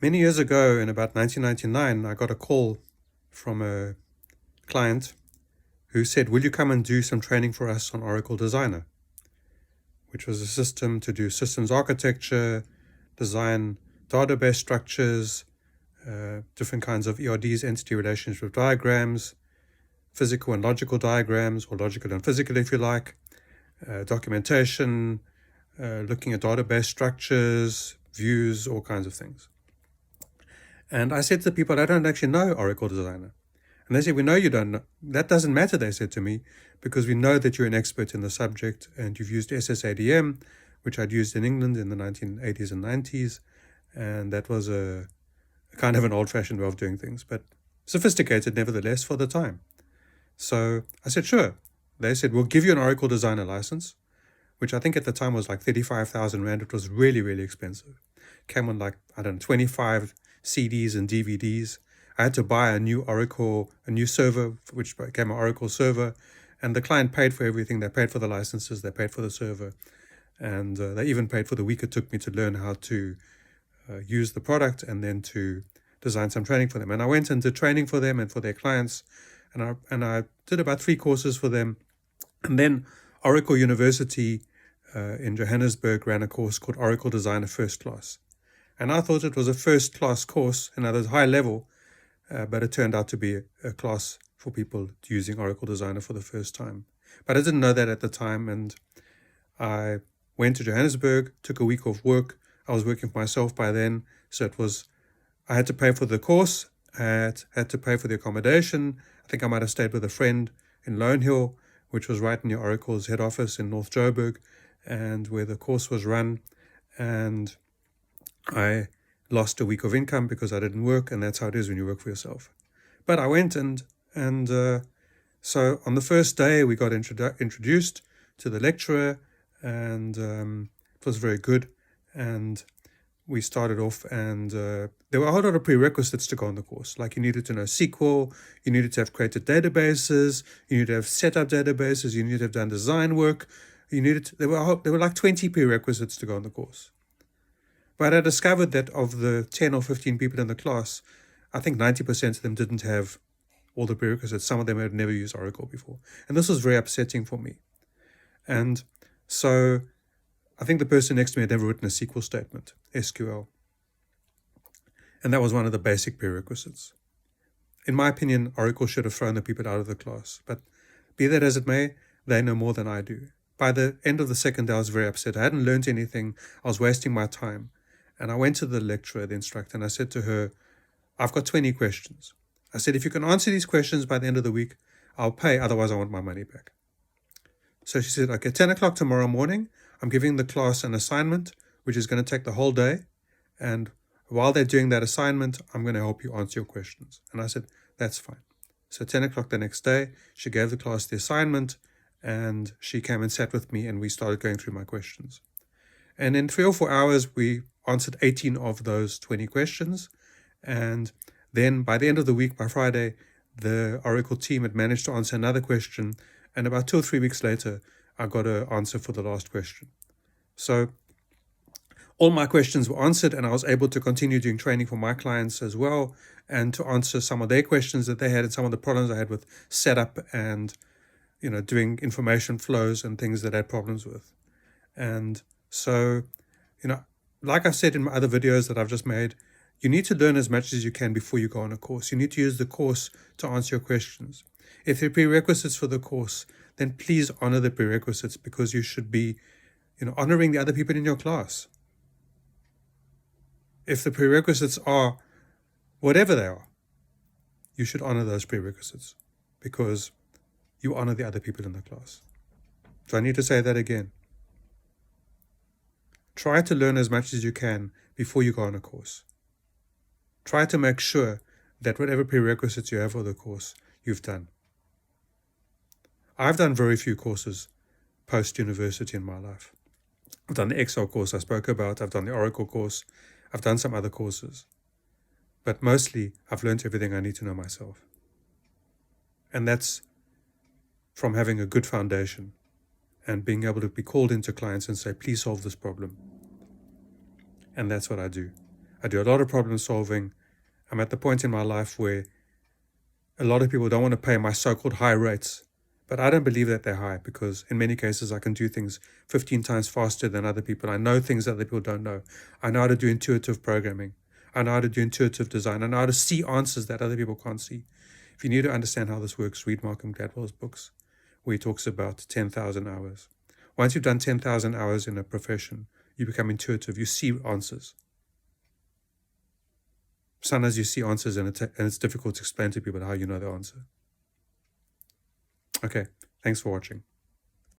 Many years ago, in about 1999, I got a call from a client who said, "Will you come and do some training for us on Oracle Designer?" which was a system to do systems architecture, design database structures, different kinds of ERDs, entity relationship diagrams, physical and logical diagrams, or logical and physical if you like, documentation, looking at database structures, views, all kinds of things. And I said to the people, "I don't actually know Oracle Designer." And they said, "We know you don't know." "That doesn't matter," they said to me, "because we know that you're an expert in the subject and you've used SSADM, which I'd used in England in the 1980s and 90s. And that was a kind of an old-fashioned way of doing things, but sophisticated nevertheless for the time." So I said, "Sure." They said, "We'll give you an Oracle Designer license," which I think at the time was like 35,000 Rand. It was really, really expensive. Came on like, 25 CDs and DVDs. I had to buy a new server, which became an Oracle server. And the client paid for everything. They paid for the licenses. They paid for the server. And they even paid for the week it took me to learn how to use the product and then to design some training for them. And I went and did training for them and for their clients. And I did about 3 courses for them. And then Oracle University in Johannesburg ran a course called Oracle Designer First Class. And I thought it was a first class course, and it was high level, but it turned out to be a class for people using Oracle Designer for the first time. But I didn't know that at the time, and I went to Johannesburg, took a week off work. I was working for myself by then, so I had to pay for the course, I had to pay for the accommodation. I think I might have stayed with a friend in Lone Hill, which was right near Oracle's head office in North Joburg, and where the course was run. And I lost a week of income because I didn't work, and that's how it is when you work for yourself. But I went and so on the first day we got introduced to the lecturer, and it was very good. And we started off, and there were a whole lot of prerequisites to go on the course. Like, you needed to know SQL, you needed to have created databases, you needed to have set up databases, you needed to have done design work. There were like 20 prerequisites to go on the course. But I discovered that of the 10 or 15 people in the class, I think 90% of them didn't have all the prerequisites. Some of them had never used Oracle before. And this was very upsetting for me. And so I think the person next to me had never written a SQL statement, SQL. And that was one of the basic prerequisites. In my opinion, Oracle should have thrown the people out of the class. But be that as it may, they know more than I do. By the end of the second day, I was very upset. I hadn't learned anything. I was wasting my time. And I went to the lecturer, the instructor, and I said to her, "I've got 20 questions. I said, if you can answer these questions by the end of the week, I'll pay. Otherwise, I want my money back." So she said, "Okay, 10 o'clock tomorrow morning, I'm giving the class an assignment, which is going to take the whole day. And while they're doing that assignment, I'm going to help you answer your questions." And I said, "That's fine." So 10 o'clock the next day, she gave the class the assignment, and she came and sat with me, and we started going through my questions. And in 3 or 4 hours, we answered 18 of those 20 questions. And then by the end of the week, by Friday, the Oracle team had managed to answer another question. And about 2 or 3 weeks later, I got an answer for the last question. So all my questions were answered, and I was able to continue doing training for my clients as well, and to answer some of their questions that they had and some of the problems I had with setup and, doing information flows and things that I had problems with. And so, like I've said in my other videos that I've just made, you need to learn as much as you can before you go on a course. You need to use the course to answer your questions. If there are prerequisites for the course, then please honor the prerequisites, because you should be, honoring the other people in your class. If the prerequisites are whatever they are, you should honor those prerequisites, because you honor the other people in the class. Do I need to say that again? Try to learn as much as you can before you go on a course. Try to make sure that whatever prerequisites you have for the course, you've done. I've done very few courses post-university in my life. I've done the Excel course I spoke about. I've done the Oracle course. I've done some other courses. But mostly, I've learned everything I need to know myself. And that's from having a good foundation and being able to be called into clients and say, "Please solve this problem." And that's what I do. I do a lot of problem solving. I'm at the point in my life where a lot of people don't want to pay my so-called high rates, but I don't believe that they're high, because in many cases I can do things 15 times faster than other people. I know things that other people don't know. I know how to do intuitive programming. I know how to do intuitive design. I know how to see answers that other people can't see. If you need to understand how this works, read Malcolm Gladwell's books, where he talks about 10,000 hours. Once you've done 10,000 hours in a profession, you become intuitive. You see answers. Sometimes you see answers and it's difficult to explain to people how you know the answer. Okay, thanks for watching.